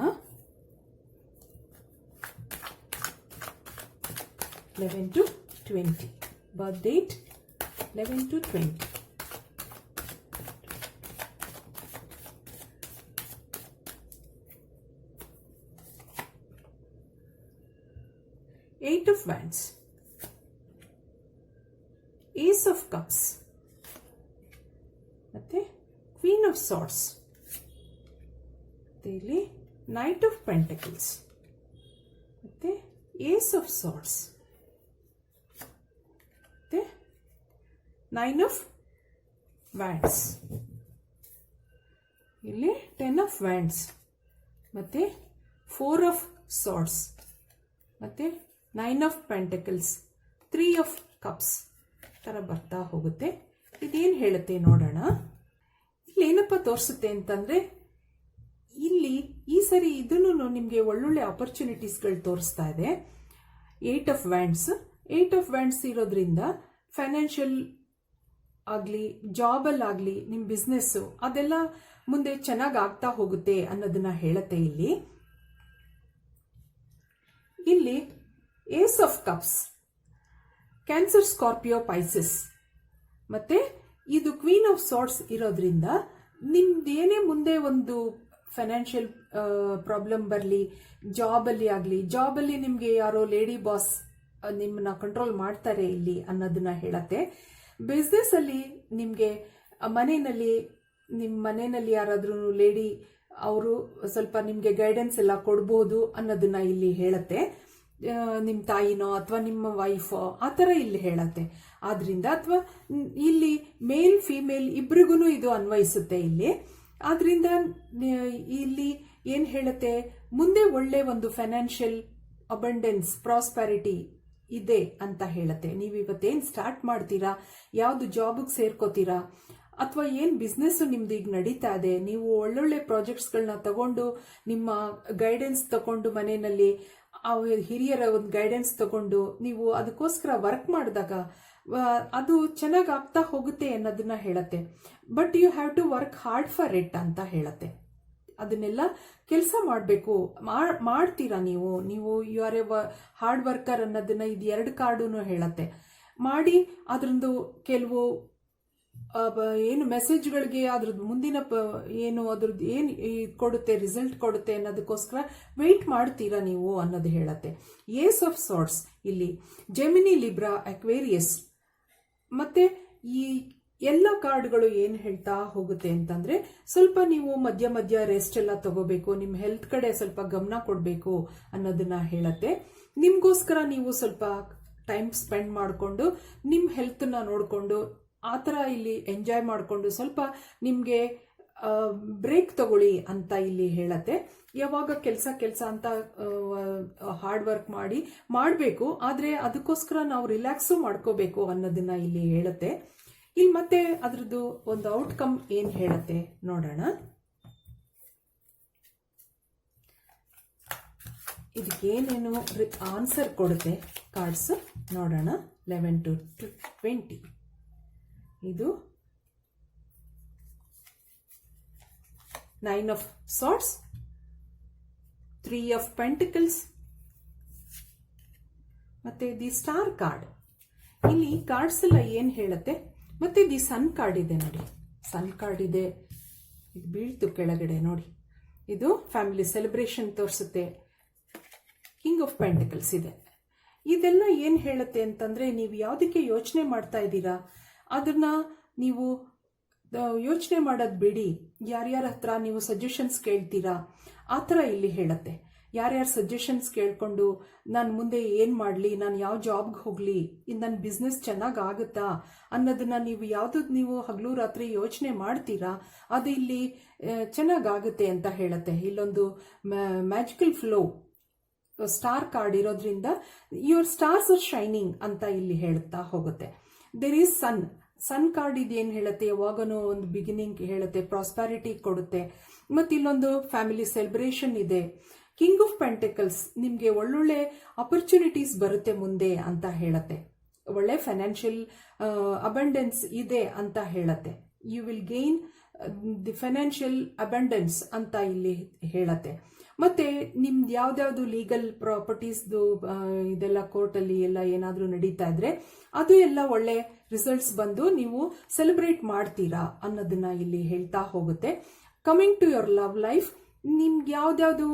11 to 20. Birth date 11 to 20. Eight of Wands. Ace of Cups. ಮತ್ತೆ Queen of Swords. ಮತ್ತೆ ಇಲ್ಲಿ Knight of Pentacles. ಮತ್ತೆ Ace of Swords. ಮತ್ತೆ 9 of Wands. ಇಲ್ಲಿ 10 of Wands. ಮತ್ತೆ 4 of Swords. ಮತ್ತೆ 9 of Pentacles, 3 of Cups ತರ ಬರ್ತಾ ಹೋಗುತ್ತೆ. ಇದೇನು ಹೇಳುತ್ತೆ ನೋಡೋಣ. ಇಲ್ಲಿ ಏನಪ್ಪ ತೋರಿಸುತ್ತೆ ಅಂತಂದ್ರೆ, ಇಲ್ಲಿ ಈ ಸರಿ ಇದನ್ನು ನಿಮಗೆ ಒಳ್ಳೊಳ್ಳೆ ಆಪರ್ಚುನಿಟೀಸ್ಗಳು ತೋರಿಸ್ತಾ ಇದೆ. 8 of Wands. 8 of Wands ಇರೋದ್ರಿಂದ ಫೈನಾನ್ಷಿಯಲ್ ಆಗಲಿ, ಜಾಬಲ್ಲಾಗಲಿ, ನಿಮ್ಮ ಬಿಸ್ನೆಸ್ಸು ಅದೆಲ್ಲ ಮುಂದೆ ಚೆನ್ನಾಗಿ ಆಗ್ತಾ ಹೋಗುತ್ತೆ ಅನ್ನೋದನ್ನ ಹೇಳುತ್ತೆ. ಇಲ್ಲಿ ace of cups, cancer, scorpio, pisces. ಮತ್ತೆ ಇದು ಕ್ವೀನ್ ಆಫ್ ಸಾರ್ಟ್ಸ್ ಇರೋದ್ರಿಂದ ನಿಮ್ದೇನೇ ಮುಂದೆ ಒಂದು ಫೈನಾನ್ಷಿಯಲ್ ಪ್ರಾಬ್ಲಮ್ ಬರಲಿ, ಜಾಬಲ್ಲಿ ಆಗಲಿ, ಜಾಬಲ್ಲಿ ನಿಮಗೆ ಯಾರೋ ಲೇಡಿ ಬಾಸ್ ನಿಮ್ಮನ್ನ ಕಂಟ್ರೋಲ್ ಮಾಡ್ತಾರೆ ಇಲ್ಲಿ ಅನ್ನೋದನ್ನ ಹೇಳತ್ತೆ. ಬಿಸ್ನೆಸ್ ಅಲ್ಲಿ ನಿಮಗೆ ನಿಮ್ಮ ಮನೆಯಲ್ಲಿ ಯಾರಾದ್ರೂ ಲೇಡಿ ಅವರು ಸ್ವಲ್ಪ ನಿಮಗೆ ಗೈಡೆನ್ಸ್ ಎಲ್ಲ ಕೊಡ್ಬೋದು ಅನ್ನೋದನ್ನ ಇಲ್ಲಿ ಹೇಳತ್ತೆ. ನಿಮ್ಮ ತಾಯಿನೋ ಅಥವಾ ನಿಮ್ಮ ವೈಫೋ ಆ ಥರ ಇಲ್ಲಿ ಹೇಳತ್ತೆ. ಆದ್ರಿಂದ ಅಥವಾ ಇಲ್ಲಿ ಮೇಲ್ ಫಿಮೇಲ್ ಇಬ್ರಿಗೂ ಇದು ಅನ್ವಯಿಸುತ್ತೆ ಇಲ್ಲಿ. ಆದ್ರಿಂದ ಇಲ್ಲಿ ಏನ್ ಹೇಳುತ್ತೆ, ಮುಂದೆ ಒಳ್ಳೆ ಒಂದು ಫೈನಾನ್ಷಿಯಲ್ ಅಬಂಡೆನ್ಸ್, ಪ್ರಾಸ್ಪರಿಟಿ ಇದೆ ಅಂತ ಹೇಳುತ್ತೆ. ನೀವು ಇವತ್ತೇನು ಸ್ಟಾರ್ಟ್ ಮಾಡ್ತೀರಾ, ಯಾವ್ದು ಜಾಬ್ಗೆ ಸೇರ್ಕೋತೀರಾ, ಅಥವಾ ಏನ್ ಬಿಸ್ನೆಸ್ ನಿಮ್ದು ಈಗ ನಡೀತಾ ಇದೆ, ನೀವು ಒಳ್ಳೊಳ್ಳೆ ಪ್ರಾಜೆಕ್ಟ್ಸ್ಗಳನ್ನ ತಗೊಂಡು ನಿಮ್ಮ ಗೈಡೆನ್ಸ್ ತಗೊಂಡು ಮನೆಯಲ್ಲಿ ಹಿರಿಯರ ಒಂದು ಗೈಡೆನ್ಸ್ ತಗೊಂಡು ನೀವು ಅದಕ್ಕೋಸ್ಕರ ವರ್ಕ್ ಮಾಡಿದಾಗ ಅದು ಚೆನ್ನಾಗಿ ಆಗ್ತಾ ಹೋಗುತ್ತೆ ಅನ್ನೋದನ್ನ ಹೇಳತ್ತೆ. But you have to work hard for it ಅಂತ ಹೇಳತ್ತೆ. ಅದನ್ನೆಲ್ಲ ಕೆಲಸ ಮಾಡಬೇಕು, ಮಾಡ್ತೀರಾ ನೀವು you are a hard worker ಅನ್ನೋದನ್ನ ಇದು 2 ಕಾರ್ಡು ಹೇಳತ್ತೆ. ಮಾಡಿ ಅದ್ರದ್ದು ಕೆಲವು ಏನು ಮೆಸೇಜ್ಗಳಿಗೆ ಅದ್ರದ್ದು ಮುಂದಿನ ಏನು ಅದ್ರದ್ದು ಏನು ಕೊಡುತ್ತೆ, ರಿಸಲ್ಟ್ ಕೊಡುತ್ತೆ ಅನ್ನೋದಕ್ಕೋಸ್ಕರ ವೆಯ್ಟ್ ಮಾಡ್ತೀರಾ ನೀವು ಅನ್ನೋದು ಹೇಳತ್ತೆ. ಏಸ್ ಆಫ್ ಸಾರ್ಟ್ಸ್ ಇಲ್ಲಿ ಜೆಮಿನಿ, ಲಿಬ್ರಾ, ಅಕ್ವೇರಿಯಸ್. ಮತ್ತೆ ಈ ಎಲ್ಲ ಕಾರ್ಡ್ಗಳು ಏನು ಹೇಳ್ತಾ ಹೋಗುತ್ತೆ ಅಂತಂದ್ರೆ, ಸ್ವಲ್ಪ ನೀವು ಮಧ್ಯ ರೆಸ್ಟ್ ಎಲ್ಲ ತಗೋಬೇಕು, ನಿಮ್ಮ ಹೆಲ್ತ್ ಕಡೆ ಸ್ವಲ್ಪ ಗಮನ ಕೊಡಬೇಕು ಅನ್ನೋದನ್ನ ಹೇಳತ್ತೆ. ನಿಮ್ಗೋಸ್ಕರ ನೀವು ಸ್ವಲ್ಪ ಟೈಮ್ ಸ್ಪೆಂಡ್ ಮಾಡಿಕೊಂಡು ನಿಮ್ಮ ಹೆಲ್ತ್ನ ನೋಡಿಕೊಂಡು ಆ ಥರ ಇಲ್ಲಿ ಎಂಜಾಯ್ ಮಾಡಿಕೊಂಡು ಸ್ವಲ್ಪ ನಿಮಗೆ ಬ್ರೇಕ್ ತಗೊಳ್ಳಿ ಅಂತ ಇಲ್ಲಿ ಹೇಳತ್ತೆ. ಯಾವಾಗ ಕೆಲಸ ಅಂತ ಹಾರ್ಡ್ ವರ್ಕ್ ಮಾಡಬೇಕು, ಆದರೆ ಅದಕ್ಕೋಸ್ಕರ ನಾವು ರಿಲ್ಯಾಕ್ಸು ಮಾಡ್ಕೋಬೇಕು ಅನ್ನೋದನ್ನ ಇಲ್ಲಿ ಹೇಳುತ್ತೆ. ಇಲ್ಲಿ ಮತ್ತೆ ಅದ್ರದ್ದು ಒಂದು ಔಟ್ಕಮ್ ಏನ್ ಹೇಳತ್ತೆ ನೋಡೋಣ. ಇದಕ್ಕೆ ಏನೇನು ಆನ್ಸರ್ ಕೊಡುತ್ತೆ ಕಾರ್ಡ್ಸ್ ನೋಡೋಣ. 11 to 20. ಇದು 9 of Swords, 3 of Pentacles, ಮತ್ತೆ ದಿ ಸ್ಟಾರ್ ಕಾರ್ಡ್. ಇಲ್ಲಿ ಕಾರ್ಡ್ಸ್ ಎಲ್ಲ ಏನ್ ಹೇಳುತ್ತೆ, ಮತ್ತೆ ದಿ ಸನ್ ಕಾರ್ಡ್ ಇದೆ ನೋಡಿ. ಸನ್ ಕಾರ್ಡ್ ಇದೆ, ಇದು ಬೀಳ್ತು ಕೆಳಗಡೆ ನೋಡಿ. ಇದು ಫ್ಯಾಮಿಲಿ ಸೆಲೆಬ್ರೇಷನ್ ತೋರಿಸುತ್ತೆ. ಕಿಂಗ್ ಆಫ್ ಪೆಂಟಿಕಲ್ಸ್ ಇದೆ. ಇದೆಲ್ಲ ಏನ್ ಹೇಳುತ್ತೆ ಅಂತಂದ್ರೆ, ನೀವು ಯಾವುದಕ್ಕೆ ಯೋಚನೆ ಮಾಡ್ತಾ ಇದ್ದೀರಾ ಅದನ್ನ ನೀವು ಯೋಚನೆ ಮಾಡೋದು ಬಿಡಿ. ಯಾರ್ಯಾರ ಹತ್ರ ನೀವು ಸಜೆಷನ್ಸ್ ಕೇಳ್ತೀರಾ ಆ ಥರ ಇಲ್ಲಿ ಹೇಳುತ್ತೆ. ಯಾರ್ಯಾರು ಸಜೆಷನ್ಸ್ ಕೇಳ್ಕೊಂಡು ನಾನು ಮುಂದೆ ಏನು ಮಾಡಲಿ, ನಾನು ಯಾವ ಜಾಬ್ಗೆ ಹೋಗಲಿ, ನನ್ನ ಬಿಸ್ನೆಸ್ ಚೆನ್ನಾಗಿ ಆಗುತ್ತಾ ಅನ್ನೋದನ್ನ ನೀವು ಹಗಲು ರಾತ್ರಿ ಯೋಚನೆ ಮಾಡ್ತೀರಾ, ಅದು ಇಲ್ಲಿ ಚೆನ್ನಾಗಾಗುತ್ತೆ ಅಂತ ಹೇಳುತ್ತೆ. ಇಲ್ಲೊಂದು ಮ್ಯಾಜಿಕಲ್ ಫ್ಲೋ ಸ್ಟಾರ್ ಕಾರ್ಡ್ ಇರೋದ್ರಿಂದ ಯುವರ್ ಸ್ಟಾರ್ಸ್ ಆರ್ ಶೈನಿಂಗ್ ಅಂತ ಇಲ್ಲಿ ಹೇಳ್ತಾ ಹೋಗುತ್ತೆ. ದೇರ್ ಈಸ್ ಸನ್ ಕಾರ್ಡ್ ಇದೇನು ಹೇಳುತ್ತೆ, ಯಾವಾಗನೂ ಒಂದು ಬಿಗಿನಿಂಗ್ ಹೇಳುತ್ತೆ, ಪ್ರಾಸ್ಪ್ಯಾರಿಟಿ ಕೊಡುತ್ತೆ. ಮತ್ತು ಇಲ್ಲೊಂದು ಫ್ಯಾಮಿಲಿ ಸೆಲೆಬ್ರೇಷನ್ ಇದೆ. ಕಿಂಗ್ ಆಫ್ ಪೆಂಟಿಕಲ್ಸ್, ನಿಮಗೆ ಒಳ್ಳೊಳ್ಳೆ ಅಪರ್ಚುನಿಟೀಸ್ ಬರುತ್ತೆ ಮುಂದೆ ಅಂತ ಹೇಳುತ್ತೆ. ಒಳ್ಳೆ ಫೈನಾನ್ಷಿಯಲ್ ಅಬಂಡೆನ್ಸ್ ಇದೆ ಅಂತ ಹೇಳುತ್ತೆ. You will gain the financial abundance ಅಂತ ಇಲ್ಲಿ ಹೇಳುತ್ತೆ. ಮತ್ತೆ ನಿಮ್ದು ಯಾವ್ದಾವ್ದು ಲೀಗಲ್ ಪ್ರಾಪರ್ಟೀಸ್ದು ಇದೆಲ್ಲ ಕೋರ್ಟಲ್ಲಿ ಎಲ್ಲ ಏನಾದರೂ ನಡೀತಾ ಇದ್ರೆ ಅದು ಎಲ್ಲ ಒಳ್ಳೆ ರಿಸಲ್ಟ್ಸ್ ಬಂದು ನೀವು ಸೆಲೆಬ್ರೇಟ್ ಮಾಡ್ತೀರಾ ಅನ್ನೋದನ್ನ ಇಲ್ಲಿ ಹೇಳ್ತಾ ಹೋಗುತ್ತೆ. Coming to your love life, ನಿಮ್ಗೆ ಯಾವ್ದಾವ್ದು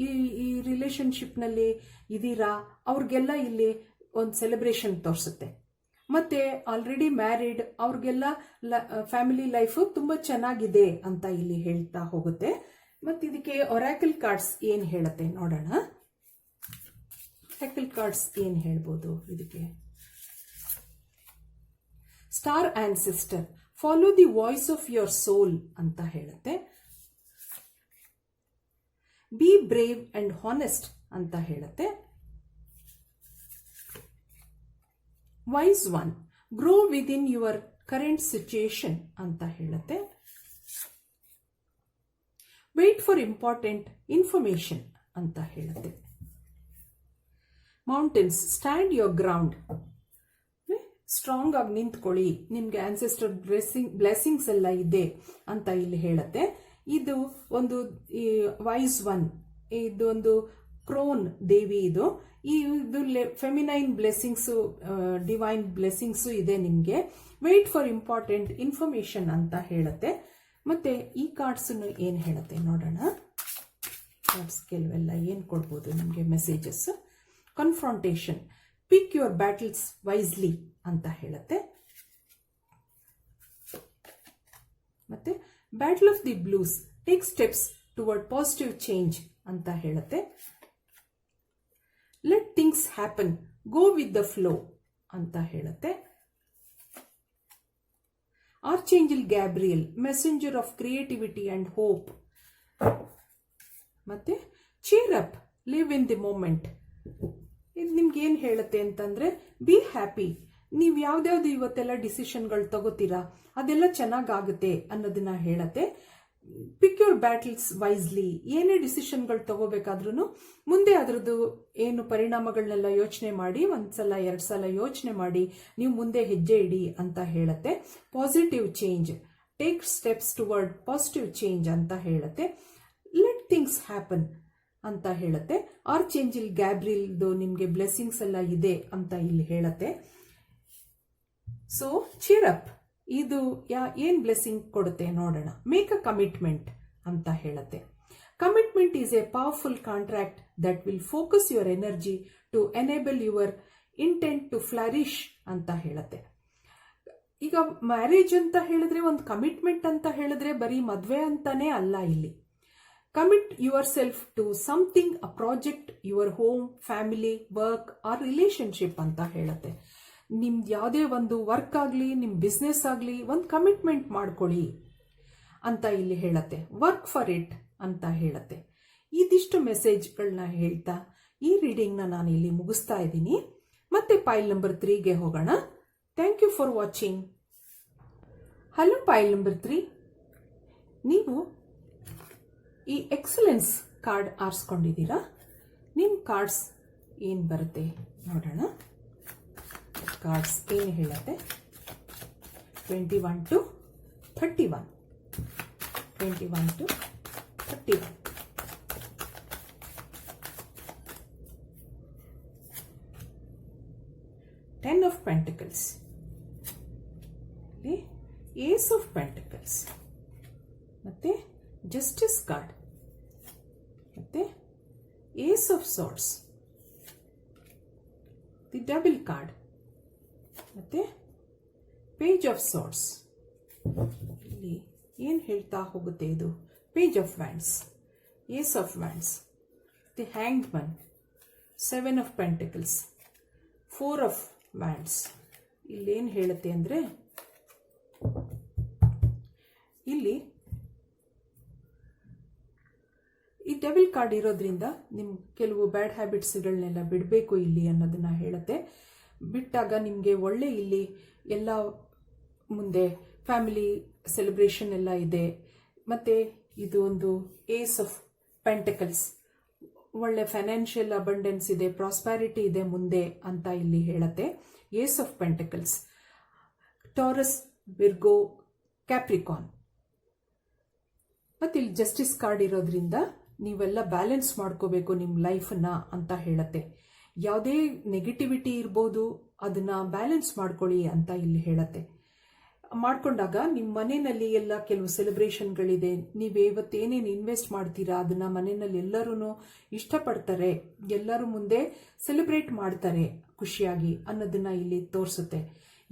ಈ ರಿಲೇಶನ್ಶಿಪ್ನಲ್ಲಿ ಇದೀರಾ ಅವ್ರಿಗೆಲ್ಲ ಇಲ್ಲಿ ಒಂದು ಸೆಲೆಬ್ರೇಷನ್ ತೋರಿಸುತ್ತೆ. ಮತ್ತೆ ಆಲ್ರೆಡಿ ಮ್ಯಾರಿಡ್ ಅವ್ರಿಗೆಲ್ಲ ಫ್ಯಾಮಿಲಿ ಲೈಫು ತುಂಬ ಚೆನ್ನಾಗಿದೆ ಅಂತ ಇಲ್ಲಿ ಹೇಳ್ತಾ ಹೋಗುತ್ತೆ. ಮತ್ತು ಇದಕ್ಕೆ ಒರಾಕಲ್ ಕಾರ್ಡ್ಸ್ ಏನು ಹೇಳುತ್ತೆ ನೋಡೋಣ. ಒರಾಕಲ್ ಕಾರ್ಡ್ಸ್ ಏನು ಹೇಳ್ಬೋದು ಇದಕ್ಕೆ. Star ancestor, follow the voice of your soul ಅಂತ ಹೇಳುತ್ತೆ. ಬಿ ಬ್ರೇವ್ ಅಂಡ್ ಹಾನೆಸ್ಟ್ ಅಂತ ಹೇಳುತ್ತೆ. Wise one, grow within your current situation ಅಂತ ಹೇಳುತ್ತೆ. ವೇಟ್ ಫಾರ್ ಇಂಪಾರ್ಟೆಂಟ್ ಇನ್ಫಾರ್ಮೇಶನ್ ಅಂತ ಹೇಳುತ್ತೆ. Mountains, stand your ground, strong ಆಗಿ ನಿಂತ್ಕೊಳ್ಳಿ, ನಿಮ್ಗೆ ಆನ್ಸೆಸ್ಟರ್ ಬ್ಲೆಸ್ಸಿಂಗ್ಸ್ ಎಲ್ಲ ಇದೆ ಅಂತ ಇಲ್ಲಿ ಹೇಳುತ್ತೆ. ಇದು ಒಂದು ವೈಸ್ ಒನ್, ಇದು ಒಂದು ಕ್ರೋನ್ ದೇವಿ, ಇದು ಫೆಮಿನೈನ್ ಬ್ಲೆಸ್ಸಿಂಗ್ಸು, ಡಿವೈನ್ ಬ್ಲೆಸ್ಸಿಂಗ್ಸು ಇದೆ ನಿಮಗೆ. ವೇಟ್ ಫಾರ್ ಇಂಪಾರ್ಟೆಂಟ್ ಇನ್ಫಾರ್ಮೇಶನ್ ಅಂತ ಹೇಳುತ್ತೆ. ಮತ್ತೆ ಈ ಕಾರ್ಡ್ಸ್ ಏನು ಹೇಳುತ್ತೆ ನೋಡೋಣ. ಕಾರ್ಡ್ಸ್ ಕೆಲವೆಲ್ಲ ಏನು ಕೊಡ್ಬೋದು ನಿಮಗೆ messages. Confrontation, pick your battles wisely ಅಂತ ಹೇಳುತ್ತೆ. ಮತ್ತೆ battle of the blues, take steps toward positive change ಅಂತ ಹೇಳುತ್ತೆ. Let things happen, go with the flow ಅಂತ ಹೇಳುತ್ತೆ. Archangel Gabriel, messenger of creativity and hope. ಮತ್ತೆ cheer up, live in the moment. ಇದು ನಿಮ್ಗೆ ಏನು ಹೇಳುತ್ತೆ ಅಂತಂದ್ರೆ, ಬಿ ಹ್ಯಾಪಿ, ನೀವು ಯಾವ್ದಾವ್ದು ಇವತ್ತೆಲ್ಲ ಡಿಸಿಷನ್ಗಳು ತಗೋತೀರಾ ಅದೆಲ್ಲ ಚೆನ್ನಾಗಾಗುತ್ತೆ ಅನ್ನೋದನ್ನ ಹೇಳತ್ತೆ. ಪಿಕ್ ಯುವರ್ ಬ್ಯಾಟಲ್ಸ್ ವೈಸ್ಲಿ, ಏನೇ ಡಿಸಿಷನ್ಗಳು ತಗೋಬೇಕಾದ್ರೂ ಮುಂದೆ ಅದರದ್ದು ಏನು ಪರಿಣಾಮಗಳನ್ನೆಲ್ಲ ಯೋಚನೆ ಮಾಡಿ, ಒಂದ್ಸಲ 2 ಸಲ ಯೋಚನೆ ಮಾಡಿ ನೀವು ಮುಂದೆ ಹೆಜ್ಜೆ ಇಡಿ ಅಂತ ಹೇಳುತ್ತೆ. Positive change, take steps toward positive change ಅಂತ ಹೇಳುತ್ತೆ. ಲೆಟ್ ಥಿಂಗ್ಸ್ ಹ್ಯಾಪನ್ ಅಂತ ಹೇಳುತ್ತೆ. ಆರ್ಚೇಂಜಲ್ ಗ್ಯಾಬ್ರಿಯಲ್ದು ನಿಮಗೆ ಬ್ಲೆಸ್ಸಿಂಗ್ಸ್ ಎಲ್ಲ ಇದೆ ಅಂತ ಇಲ್ಲಿ ಹೇಳುತ್ತೆ. ಸೊ ಚೀರ್ ಅಪ್, ಇದು ಏನ್ ಬ್ಲೆಸ್ಸಿಂಗ್ ಕೊಡುತ್ತೆ ನೋಡೋಣ. ಮೇಕ್ ಅ ಕಮಿಟ್ಮೆಂಟ್ ಅಂತ ಹೇಳುತ್ತೆ. Commitment is a powerful contract that will focus your energy to enable your intent to flourish ಅಂತ ಹೇಳುತ್ತೆ. ಈಗ ಮ್ಯಾರೇಜ್ ಅಂತ ಹೇಳಿದ್ರೆ, ಒಂದು ಕಮಿಟ್ಮೆಂಟ್ ಅಂತ ಹೇಳಿದ್ರೆ ಬರೀ ಮದುವೆ ಅಂತಾನೆ ಅಲ್ಲ. ಇಲ್ಲಿ commit yourself to something, a project, your home, family, work or relationship ಅಂತ ಹೇಳುತ್ತೆ. ನಿಮ್ದು ಯಾವುದೇ ಒಂದು ವರ್ಕ್ ಆಗಲಿ, ನಿಮ್ಮ ಬಿಸ್ನೆಸ್ ಆಗಲಿ, ಒಂದು ಕಮಿಟ್ಮೆಂಟ್ ಮಾಡ್ಕೊಳ್ಳಿ ಅಂತ ಇಲ್ಲಿ ಹೇಳುತ್ತೆ. ವರ್ಕ್ ಫಾರ್ ಇಟ್ ಅಂತ ಹೇಳುತ್ತೆ. ಇದಿಷ್ಟು ಮೆಸೇಜ್ಗಳನ್ನ ಹೇಳ್ತಾ ಈ ರೀಡಿಂಗ್ನ ನಾನು ಇಲ್ಲಿ ಮುಗಿಸ್ತಾ ಇದ್ದೀನಿ. ಮತ್ತೆ ಪೈಲ್ ನಂಬರ್ 3ಗೆ ಹೋಗೋಣ. Thank you for watching. Hello file number 3, ನೀವು ಈ ಎಕ್ಸಲೆನ್ಸ್ ಕಾರ್ಡ್ ಆರಿಸ್ಕೊಂಡಿದ್ದೀರಾ. ನಿಮ್ಮ ಕಾರ್ಡ್ಸ್ ಏನು ಬರುತ್ತೆ ನೋಡೋಣ. ಕಾರ್ಡ್ಸ್ ಏನು ಹೇಳುತ್ತೆ. 21 to 31, 21 to 31. Ten of Pentacles, Ace of Pentacles, ಮತ್ತೆ Justice ಕಾರ್ಡ್, ಮತ್ತೆ Ace of Swords, the double card, ಮತ್ತೆ ಪೇಜ್ ಆಫ್ ಸಾರ್ಟ್ಸ್. ಇಲ್ಲಿ ಏನು ಹೇಳ್ತಾ ಹೋಗುತ್ತೆ ಇದು? Page of wands, ace of wands, the hanged man, 7 of pentacles, 4 of wands. ಇಲ್ಲೇನು ಹೇಳುತ್ತೆ ಅಂದರೆ, ಇಲ್ಲಿ ಈ ಡೆವಿಲ್ ಕಾರ್ಡ್ ಇರೋದ್ರಿಂದ ನಿಮ್ಮ ಕೆಲವು ಬ್ಯಾಡ್ ಹ್ಯಾಬಿಟ್ಸ್ಗಳನ್ನೆಲ್ಲ ಬಿಡಬೇಕು ಇಲ್ಲಿ ಅನ್ನೋದನ್ನ ಹೇಳುತ್ತೆ. ಬಿಟ್ಟಾಗ ನಿಮಗೆ ಒಳ್ಳೆ ಇಲ್ಲಿ ಎಲ್ಲ ಮುಂದೆ ಫ್ಯಾಮಿಲಿ ಸೆಲೆಬ್ರೇಷನ್ ಎಲ್ಲ ಇದೆ. ಮತ್ತು ಇದು ಒಂದು ಏಸ್ ಆಫ್ ಪೆಂಟಕಲ್ಸ್, ಒಳ್ಳೆ ಫೈನಾನ್ಷಿಯಲ್ ಅಬಂಡೆನ್ಸ್ ಇದೆ, ಪ್ರಾಸ್ಪ್ಯಾರಿಟಿ ಇದೆ ಮುಂದೆ ಅಂತ ಇಲ್ಲಿ ಹೇಳುತ್ತೆ. Ace of pentacles, Taurus, Virgo, Capricorn. ಮತ್ತು ಇಲ್ಲಿ ಜಸ್ಟಿಸ್ ಕಾರ್ಡ್ ಇರೋದ್ರಿಂದ ನೀವೆಲ್ಲ ಬ್ಯಾಲೆನ್ಸ್ ಮಾಡ್ಕೋಬೇಕು ನಿಮ್ಮ ಲೈಫನ್ನ ಅಂತ ಹೇಳುತ್ತೆ. ಯಾವುದೇ ನೆಗೆಟಿವಿಟಿ ಇರ್ಬೋದು, ಅದನ್ನ ಬ್ಯಾಲೆನ್ಸ್ ಮಾಡ್ಕೊಳ್ಳಿ ಅಂತ ಇಲ್ಲಿ ಹೇಳುತ್ತೆ. ಮಾಡ್ಕೊಂಡಾಗ ನಿಮ್ಮ ಮನೆಯಲ್ಲಿ ಎಲ್ಲ ಕೆಲವು ಸೆಲೆಬ್ರೇಷನ್ಗಳಿದೆ. ನೀವು ಇವತ್ತೇನೇನು ಇನ್ವೆಸ್ಟ್ ಮಾಡ್ತೀರಾ ಅದನ್ನ ಮನೆಯಲ್ಲಿ ಎಲ್ಲರೂ ಇಷ್ಟಪಡ್ತಾರೆ, ಎಲ್ಲರೂ ಮುಂದೆ ಸೆಲೆಬ್ರೇಟ್ ಮಾಡ್ತಾರೆ ಖುಷಿಯಾಗಿ ಅನ್ನೋದನ್ನ ಇಲ್ಲಿ ತೋರಿಸುತ್ತೆ.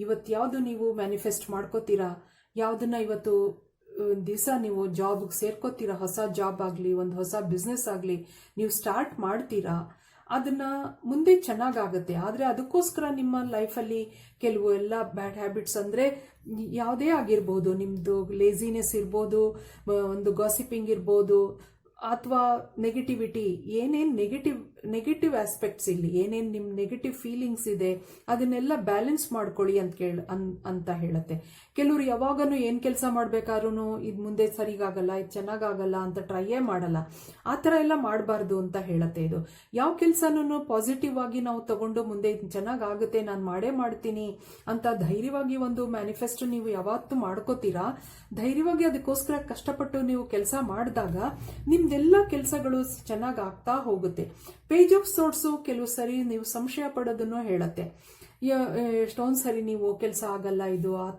ಇವತ್ತು ಯಾವುದು ನೀವು ಮ್ಯಾನಿಫೆಸ್ಟ್ ಮಾಡ್ಕೋತೀರಾ, ಯಾವುದನ್ನ ಇವತ್ತು ದಿವಸ ನೀವು ಜಾಬ್ಗೆ ಸೇರ್ಕೋತೀರಾ, ಹೊಸ ಜಾಬ್ ಆಗಲಿ ಒಂದು ಹೊಸ ಬಿಸ್ನೆಸ್ ಆಗಲಿ ನೀವು ಸ್ಟಾರ್ಟ್ ಮಾಡ್ತೀರಾ, ಅದನ್ನ ಮುಂದೆ ಚೆನ್ನಾಗಾಗುತ್ತೆ. ಆದರೆ ಅದಕ್ಕೋಸ್ಕರ ನಿಮ್ಮ ಲೈಫಲ್ಲಿ ಕೆಲವು ಎಲ್ಲ ಬ್ಯಾಡ್ ಹ್ಯಾಬಿಟ್ಸ್ ಅಂದರೆ ಯಾವುದೇ ಆಗಿರ್ಬೋದು, ನಿಮ್ಮದು ಲೇಸಿನೆಸ್ ಇರ್ಬೋದು, ಒಂದು ಗಾಸಿಪಿಂಗ್ ಇರ್ಬೋದು, ಅಥವಾ ನೆಗೆಟಿವಿಟಿ, ಏನೇನು ನೆಗೆಟಿವ್ ಆಸ್ಪೆಕ್ಟ್ಸ್ ಇಲ್ಲಿ ಏನೇನು ನಿಮ್ಮ ನೆಗೆಟಿವ್ ಫೀಲಿಂಗ್ಸ್ ಇದೆ ಅದನ್ನೆಲ್ಲ ಬ್ಯಾಲೆನ್ಸ್ ಮಾಡ್ಕೊಳ್ಳಿ ಅಂತ ಹೇಳುತ್ತೆ. ಕೆಲವರು ಯಾವಾಗನೂ ಏನು ಕೆಲಸ ಮಾಡ್ಬೇಕಾದ್ರೂ ಇದು ಮುಂದೆ ಸರಿಗಾಗಲ್ಲ, ಇದು ಚೆನ್ನಾಗಾಗಲ್ಲ ಅಂತ ಟ್ರೈಯೇ ಮಾಡಲ್ಲ. ಆ ಥರ ಎಲ್ಲ ಮಾಡಬಾರ್ದು ಅಂತ ಹೇಳುತ್ತೆ. ಇದು ಯಾವ ಕೆಲಸನೂ ಪಾಸಿಟಿವ್ ಆಗಿ ನಾವು ತಗೊಂಡು ಮುಂದೆ ಇದು ಚೆನ್ನಾಗಾಗುತ್ತೆ, ನಾನು ಮಾಡೇ ಮಾಡ್ತೀನಿ ಅಂತ ಧೈರ್ಯವಾಗಿ ಒಂದು ಮ್ಯಾನಿಫೆಸ್ಟೋ ನೀವು ಯಾವತ್ತೂ ಮಾಡ್ಕೋತೀರಾ, ಧೈರ್ಯವಾಗಿ ಅದಕ್ಕೋಸ್ಕರ ಕಷ್ಟಪಟ್ಟು ನೀವು ಕೆಲಸ ಮಾಡಿದಾಗ ನಿಮ್ದೆಲ್ಲ ಕೆಲಸಗಳು ಚೆನ್ನಾಗಿ ಆಗ್ತಾ ಹೋಗುತ್ತೆ. ಪೇಜ್ ಆಫ್ ಸೋರ್ಟ್ಸು ಕೆಲವು ಸರಿ ನೀವು ಸಂಶಯ ಪಡೋದನ್ನು ಹೇಳುತ್ತೆ. ಎಷ್ಟೊಂದು ಸರಿ ನೀವು ಕೆಲಸ ಆಗಲ್ಲ, ಇದು ಆ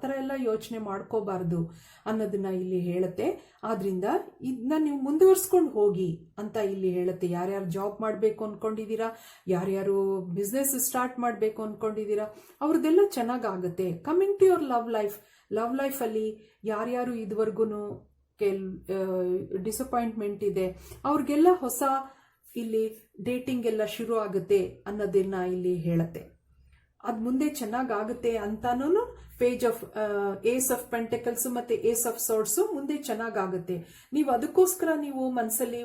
ಥರ ಎಲ್ಲ ಯೋಚನೆ ಮಾಡ್ಕೋಬಾರ್ದು ಅನ್ನೋದನ್ನ ಇಲ್ಲಿ ಹೇಳುತ್ತೆ. ಆದ್ರಿಂದ ಇದನ್ನ ನೀವು ಮುಂದುವರ್ಸ್ಕೊಂಡು ಹೋಗಿ ಅಂತ ಇಲ್ಲಿ ಹೇಳುತ್ತೆ. ಯಾರ್ಯಾರು ಜಾಬ್ ಮಾಡಬೇಕು ಅನ್ಕೊಂಡಿದ್ದೀರಾ, ಯಾರ್ಯಾರು ಬಿಸ್ನೆಸ್ ಸ್ಟಾರ್ಟ್ ಮಾಡಬೇಕು ಅನ್ಕೊಂಡಿದ್ದೀರಾ, ಅವ್ರದ್ದೆಲ್ಲ ಚೆನ್ನಾಗಾಗುತ್ತೆ. ಕಮಿಂಗ್ ಟು ಯುವರ್ ಲವ್ ಲೈಫಲ್ಲಿ ಯಾರ್ಯಾರು ಇದುವರೆಗೂ ಡಿಸಪಾಯಿಂಟ್ಮೆಂಟ್ ಇದೆ ಅವ್ರಿಗೆಲ್ಲ ಹೊಸ ಇಲ್ಲಿ ಡೇಟಿಂಗ್ ಎಲ್ಲ ಶುರು ಆಗುತ್ತೆ ಅನ್ನೋದನ್ನ ಇಲ್ಲಿ ಹೇಳುತ್ತೆ. ಅದು ಮುಂದೆ ಚೆನ್ನಾಗಾಗುತ್ತೆ ಅಂತಾನು page of ace of pentacles ಮತ್ತೆ ಏಸ್ ಆಫ್ ಸೋರ್ಡ್ಸ್ ಮುಂದೆ ಚೆನ್ನಾಗಾಗುತ್ತೆ. ನೀವು ಅದಕ್ಕೋಸ್ಕರ ನೀವು ಮನಸ್ಸಲ್ಲಿ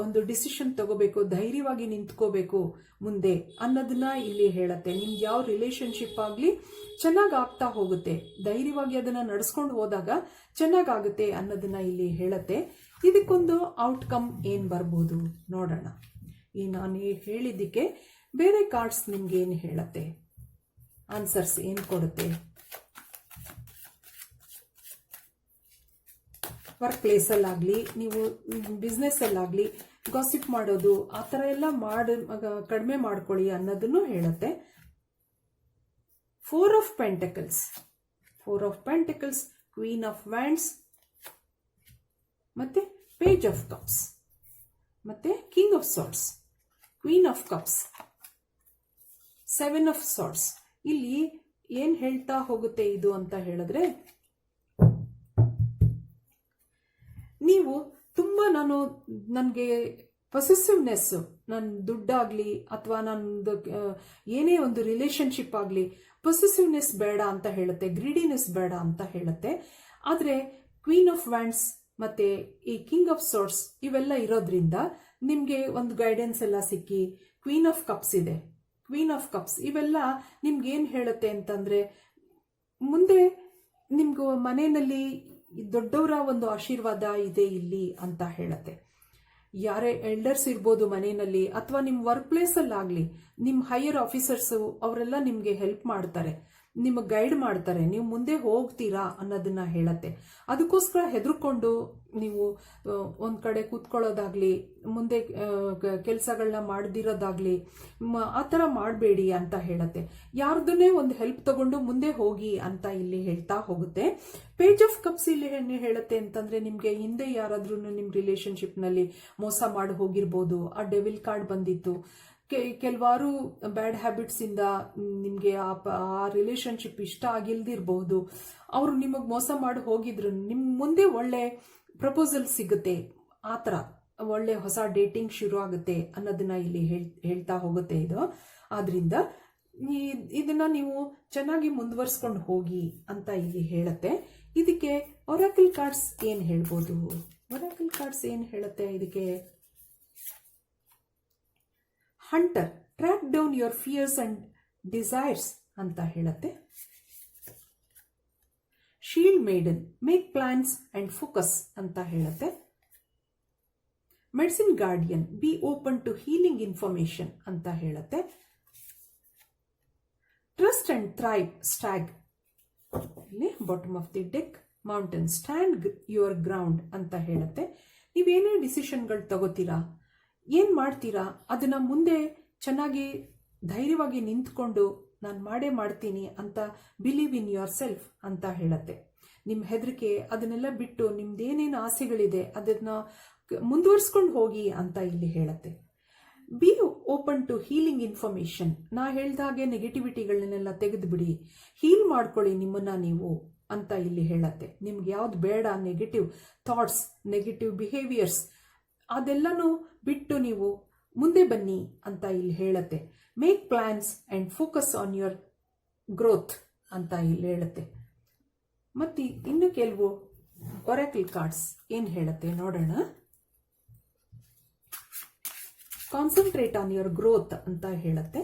ಒಂದು ಡಿಸಿಷನ್ ತಗೋಬೇಕು, ಧೈರ್ಯವಾಗಿ ನಿಂತ್ಕೋಬೇಕು ಮುಂದೆ ಅನ್ನೋದನ್ನ ಇಲ್ಲಿ ಹೇಳುತ್ತೆ. ನಿಮ್ಗೆ ಯಾವ ರಿಲೇಶನ್ಶಿಪ್ ಆಗಲಿ ಚೆನ್ನಾಗಿ ಆಗ್ತಾ ಹೋಗುತ್ತೆ, ಧೈರ್ಯವಾಗಿ ಅದನ್ನ ನಡೆಸ್ಕೊಂಡು ಹೋದಾಗ ಚೆನ್ನಾಗಾಗುತ್ತೆ ಅನ್ನೋದನ್ನ ಇಲ್ಲಿ ಹೇಳುತ್ತೆ. ಇದಕ್ಕೊಂದು ಔಟ್ಕಮ್ ಏನ್ ಬರ್ಬೋದು ನೋಡೋಣ. ಈ ನಾನು ಹೇಳಿದ್ದಕ್ಕೆ ಬೇರೆ ಕಾರ್ಡ್ಸ್ ನಿಮ್ಗೆ ಏನು ಹೇಳುತ್ತೆ, ಆನ್ಸರ್ಸ್ ಏನು ಕೊಡುತ್ತೆ. ವರ್ಕ್ ಪ್ಲೇಸಲ್ಲಾಗಲಿ, ನೀವು ಬಿಸ್ನೆಸ್ಸಲ್ಲಾಗಲಿ ಗಾಸಿಪ್ ಮಾಡೋದು ಆ ಥರ ಎಲ್ಲ ಕಡಿಮೆ ಮಾಡ್ಕೊಳ್ಳಿ ಅನ್ನೋದನ್ನು ಹೇಳುತ್ತೆ. 4 of pentacles, queen of wands, ಮತ್ತೆ ಪೇಜ್ ಆಫ್ ಕಪ್ಸ್, ಮತ್ತೆ king of swords, queen of cups, 7 of swords. ಇಲ್ಲಿ ಏನ್ ಹೇಳ್ತಾ ಹೋಗುತ್ತೆ ಇದು ಅಂತ ಹೇಳಿದ್ರೆ, ನೀವು ತುಂಬಾ ನನಗೆ ಪೊಸೆಸಿವ್ನೆಸ್, ನನ್ನ ದುಡ್ಡಾಗ್ಲಿ ಅಥವಾ ನಂದು ಏನೇ ಒಂದು ರಿಲೇಶನ್ಶಿಪ್ ಆಗಲಿ ಪೊಸೆಸಿವ್ನೆಸ್ ಬೇಡ ಅಂತ ಹೇಳುತ್ತೆ, ಗ್ರೀಡಿನೆಸ್ ಬೇಡ ಅಂತ ಹೇಳುತ್ತೆ. ಆದರೆ ಕ್ವೀನ್ ಆಫ್ ವ್ಯಾಂಡ್ಸ್ ಮತ್ತೆ ಈ ಕಿಂಗ್ ಆಫ್ ಸಾರ್ಡ್ಸ್ ಇವೆಲ್ಲ ಇರೋದ್ರಿಂದ ನಿಮ್ಗೆ ಒಂದು ಗೈಡೆನ್ಸ್ ಎಲ್ಲ ಸಿಕ್ಕಿ, ಕ್ವೀನ್ ಆಫ್ ಕಪ್ಸ್ ಇದೆ, ಕ್ವೀನ್ ಆಫ್ ಕಪ್ಸ್ ಇವೆಲ್ಲ ನಿಮ್ಗೆ ಏನ್ ಹೇಳುತ್ತೆ ಅಂತಂದ್ರೆ, ಮುಂದೆ ನಿಮ್ಗೆ ಮನೆಯಲ್ಲಿ ದೊಡ್ಡವರ ಒಂದು ಆಶೀರ್ವಾದ ಇದೆ ಇಲ್ಲಿ ಅಂತ ಹೇಳುತ್ತೆ. ಯಾರೇ ಎಲ್ಡರ್ಸ್ ಇರ್ಬೋದು ಮನೆಯಲ್ಲಿ, ಅಥವಾ ನಿಮ್ಮ ವರ್ಕ್ ಪ್ಲೇಸ್ ಅಲ್ಲಾಗ್ಲಿ, ನಿಮ್ಮ ಹೈಯರ್ ಆಫೀಸರ್ಸ್ ಅವರೆಲ್ಲ ನಿಮ್ಗೆ ಹೆಲ್ಪ್ ಮಾಡ್ತಾರೆ, ನಿಮಗೆ ಗೈಡ್ ಮಾಡ್ತಾರೆ, ನೀವು ಮುಂದೆ ಹೋಗ್ತೀರಾ ಅನ್ನೋದನ್ನ ಹೇಳತ್ತೆ. ಅದಕ್ಕೋಸ್ಕರ ಹೆದರ್ಕೊಂಡು ನೀವು ಒಂದ್ ಕಡೆ ಕೂತ್ಕೊಳ್ಳೋದಾಗ್ಲಿ, ಮುಂದೆ ಕೆಲಸಗಳನ್ನ ಮಾಡದಿರೋದಾಗ್ಲಿ ಆ ಥರ ಮಾಡಬೇಡಿ ಅಂತ ಹೇಳತ್ತೆ. ಯಾರ್ದನ್ನೇ ಒಂದು ಹೆಲ್ಪ್ ತಗೊಂಡು ಮುಂದೆ ಹೋಗಿ ಅಂತ ಇಲ್ಲಿ ಹೇಳ್ತಾ ಹೋಗುತ್ತೆ. ಪೇಜ್ ಆಫ್ ಕಪ್ಸ್ ಇಲ್ಲಿ ಹೇಳುತ್ತೆ ಅಂತಂದ್ರೆ, ನಿಮ್ಗೆ ಹಿಂದೆ ಯಾರಾದ್ರೂ ನಿಮ್ ರಿಲೇಶನ್ಶಿಪ್ ನಲ್ಲಿ ಮೋಸ ಮಾಡಿ ಹೋಗಿರ್ಬೋದು, ಆ ಡೆವಿಲ್ ಕಾರ್ಡ್ ಬಂದಿತ್ತು, ಕೆಲವಾರು ಬ್ಯಾಡ್ ಹ್ಯಾಬಿಟ್ಸ್ ಇಂದ ನಿಮ್ಗೆ ಆ ರಿಲೇಶನ್ಶಿಪ್ ಇಷ್ಟ ಆಗಿಲ್ದಿರಬಹುದು, ಅವರು ನಿಮಗ್ ಮೋಸ ಮಾಡಿ ಹೋಗಿದ್ರು, ನಿಮ್ ಮುಂದೆ ಒಳ್ಳೆ ಪ್ರಪೋಸಲ್ ಸಿಗುತ್ತೆ, ಆತರ ಒಳ್ಳೆ ಹೊಸ ಡೇಟಿಂಗ್ ಶುರು ಆಗುತ್ತೆ ಅನ್ನೋದನ್ನ ಇಲ್ಲಿ ಹೇಳ್ತಾ ಹೋಗುತ್ತೆ ಇದು. ಆದ್ರಿಂದ ಇದನ್ನ ನೀವು ಚೆನ್ನಾಗಿ ಮುಂದುವರಿಸ್ಕೊಂಡು ಹೋಗಿ ಅಂತ ಇಲ್ಲಿ ಹೇಳುತ್ತೆ. ಇದಕ್ಕೆ ಒರಾಕಲ್ ಕಾರ್ಡ್ಸ್ ಏನ್ ಹೇಳ್ಬೋದು? ಒರಾಕಲ್ ಕಾರ್ಡ್ಸ್ ಏನ್ ಹೇಳುತ್ತೆ ಇದಕ್ಕೆ? Hunter, track down your fears and desires ಅಂತ ಹೇಳುತ್ತೆ. Shield maiden, make plans and focus ಅಂತ ಹೇಳುತ್ತೆ. Medicine guardian, be open to healing information ಅಂತ ಹೇಳುತ್ತೆ. ಟ್ರಸ್ಟ್ ಅಂಡ್ ಥ್ರೈವ್, ಸ್ಟ್ಯಾಗ್, ಇಲ್ಲಿ bottom of the deck, mountain, stand your ground ಅಂತ ಹೇಳುತ್ತೆ. ನೀವೇನೇ ಡಿಸಿಷನ್ಗಳು ತಗೋತೀರಾ, ಏನ್ ಮಾಡ್ತೀರಾ, ಅದನ್ನ ಮುಂದೆ ಚೆನ್ನಾಗಿ ಧೈರ್ಯವಾಗಿ ನಿಂತ್ಕೊಂಡು ನಾನು ಮಾಡೇ ಮಾಡ್ತೀನಿ ಅಂತ ಬಿಲೀವ್ ಇನ್ ಯುವರ್ ಸೆಲ್ಫ್ ಅಂತ ಹೇಳುತ್ತೆ. ನಿಮ್ಮ ಹೆದರಿಕೆ ಅದನ್ನೆಲ್ಲ ಬಿಟ್ಟು ನಿಮ್ದೇನೇನು ಆಸೆಗಳಿದೆ ಅದನ್ನ ಮುಂದುವರ್ಸ್ಕೊಂಡು ಹೋಗಿ ಅಂತ ಇಲ್ಲಿ ಹೇಳುತ್ತೆ. Be open to healing information, ನಾ ಹೇಳ್ದಾಗೆ ನೆಗೆಟಿವಿಟಿಗಳನ್ನೆಲ್ಲ ತೆಗೆದುಬಿಡಿ, ಹೀಲ್ ಮಾಡ್ಕೊಳ್ಳಿ ನಿಮ್ಮನ್ನ ನೀವು ಅಂತ ಇಲ್ಲಿ ಹೇಳತ್ತೆ. ನಿಮ್ಗೆ ಯಾವ್ದು ಬೇಡ, ನೆಗೆಟಿವ್ ಥಾಟ್ಸ್, ನೆಗೆಟಿವ್ ಬಿಹೇವಿಯರ್ಸ್ ಅದೆಲ್ಲನೂ ಬಿಟ್ಟು ನೀವು ಮುಂದೆ ಬನ್ನಿ ಅಂತ ಇಲ್ಲಿ ಹೇಳುತ್ತೆ. Make plans and focus on your growth ಅಂತ ಇಲ್ಲಿ ಹೇಳುತ್ತೆ. ಮತ್ತೆ ಇನ್ನು ಕೆಲವು ಒರಾಕಲ್ ಕಾರ್ಡ್ಸ್ ಏನ್ ಹೇಳುತ್ತೆ ನೋಡೋಣ. ಕಾನ್ಸಂಟ್ರೇಟ್ ಆನ್ ಯುವರ್ ಗ್ರೋತ್ ಅಂತ ಹೇಳುತ್ತೆ.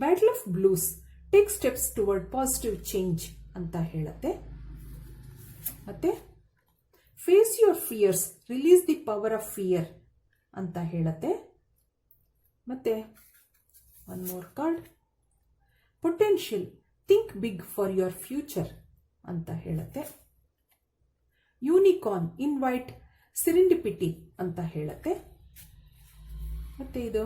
Battle of blues, take steps toward positive change ಅಂತ ಹೇಳುತ್ತೆ. ಮತ್ತೆ face your fears, release the power of fear ಅಂತ ಹೇಳುತ್ತೆ. ಮತ್ತೆ one more card, potential, think big for your future ಅಂತ ಹೇಳುತ್ತೆ. ಯೂನಿಕಾರ್ನ್, ಇನ್ವೈಟ್ ಸಿರಿಂಡಿಪಿಟಿ ಅಂತ ಹೇಳುತ್ತೆ. ಮತ್ತೆ ಇದು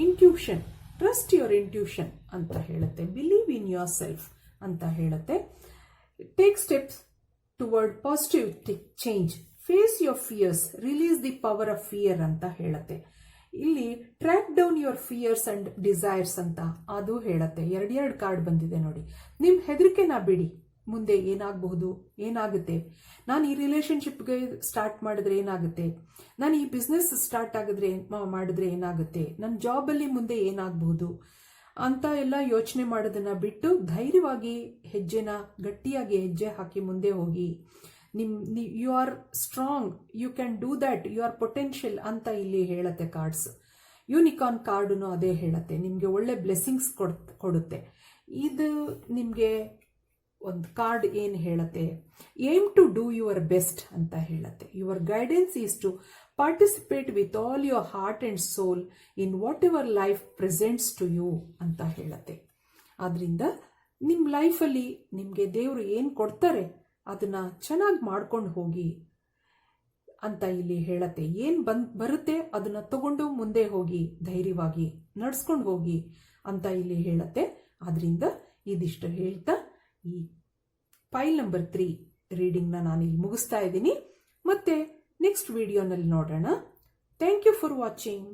ಇಂಟ್ಯೂಷನ್, ಟ್ರಸ್ಟ್ ಯುವರ್ ಇಂಟ್ಯೂಷನ್ ಅಂತ ಹೇಳುತ್ತೆ. ಬಿಲೀವ್ ಇನ್ ಯುವರ್ ಸೆಲ್ಫ್ ಅಂತ ಹೇಳುತ್ತೆ. Take steps toward positive change, face your fears, release the power of fear ಅಂತ ಹೇಳುತ್ತೆ. ಇಲ್ಲಿ track down your fears and desires ಅಂತ ಅದು ಹೇಳುತ್ತೆ. ಎರಡೆರಡು ಕಾರ್ಡ್ ಬಂದಿದೆ ನೋಡಿ. ನಿಮ್ ಹೆದರಿಕೆನ ಬಿಡಿ, ಮುಂದೆ ಏನಾಗಬಹುದು, ಏನಾಗುತ್ತೆ, ನಾನು ಈ ರಿಲೇಶನ್ಶಿಪ್ಗೆ ಸ್ಟಾರ್ಟ್ ಮಾಡಿದ್ರೆ ಏನಾಗುತ್ತೆ, ನಾನು ಈ ಬಿಸ್ನೆಸ್ ಸ್ಟಾರ್ಟ್ ಮಾಡಿದ್ರೆ ಏನಾಗುತ್ತೆ, ನನ್ನ ಜಾಬಲ್ಲಿ ಮುಂದೆ ಏನಾಗಬಹುದು ಅಂತ ಎಲ್ಲ ಯೋಚನೆ ಮಾಡೋದನ್ನ ಬಿಟ್ಟು ಧೈರ್ಯವಾಗಿ ಹೆಜ್ಜೆನ ಗಟ್ಟಿಯಾಗಿ ಹೆಜ್ಜೆ ಹಾಕಿ ಮುಂದೆ ಹೋಗಿ. You are strong, you can do that, you are potential ಅಂತ ಇಲ್ಲಿ ಹೇಳುತ್ತೆ ಕಾರ್ಡ್ಸ್. ಯೂನಿಕಾರ್ನ್ ಕಾರ್ಡ್ನು ಅದೇ ಹೇಳುತ್ತೆ, ನಿಮಗೆ ಒಳ್ಳೆ ಬ್ಲೆಸ್ಸಿಂಗ್ಸ್ ಕೊಡುತ್ತೆ. ಇದು ನಿಮಗೆ ಒಂದು ಕಾರ್ಡ್ ಏನು ಹೇಳುತ್ತೆ, aim to do your best ಅಂತ ಹೇಳುತ್ತೆ. Your guidance is to participate with all your heart and soul in whatever life presents to you ಅಂತ ಹೇಳುತ್ತೆ. ಆದ್ರಿಂದ ನಿಮ್ಮ ಲೈಫಲ್ಲಿ ನಿಮಗೆ ದೇವರು ಏನು ಕೊಡ್ತಾರೆ ಅದನ್ನ ಚೆನ್ನಾಗಿ ಮಾಡ್ಕೊಂಡು ಹೋಗಿ ಅಂತ ಇಲ್ಲಿ ಹೇಳತ್ತೆ. ಏನ್ ಬರುತ್ತೆ ಅದನ್ನ ತಗೊಂಡು ಮುಂದೆ ಹೋಗಿ, ಧೈರ್ಯವಾಗಿ ನಡ್ಸ್ಕೊಂಡು ಹೋಗಿ ಅಂತ ಇಲ್ಲಿ ಹೇಳತ್ತೆ. ಆದ್ರಿಂದ ಇದಿಷ್ಟು ಹೇಳ್ತಾ ಈ ಫೈಲ್ ನಂಬರ್ 3 ರೀಡಿಂಗ್ನ ನಾನು ಇಲ್ಲಿ ಮುಗಿಸ್ತಾ ಇದ್ದೀನಿ. ಮತ್ತೆ ನೆಕ್ಸ್ಟ್ ವಿಡಿಯೋನಲ್ಲಿ ನೋಡೋಣ. Thank you for watching.